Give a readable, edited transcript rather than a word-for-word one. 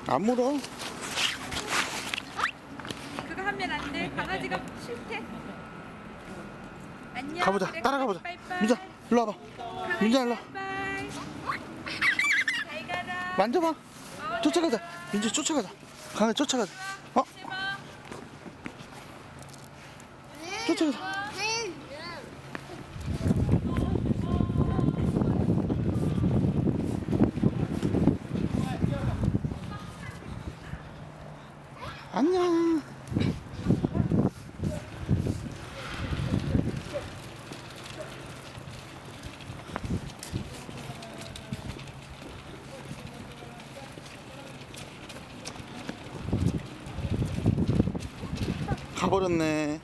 안 물어. 그거 하면 안 돼. 강아지가 싫대. 안녕. 가보자. 그래, 따라가 보자. 강아지 빠이빠이. 민자, 일로 와봐. 강아지 민자, 일로 와. 빠이빠이. 잘 가라. 만져봐. 쫓아가자. 민지 쫓아가자. 강아지 쫓아가자. 어? 제발. 쫓아가자. 안녕. 가버렸네.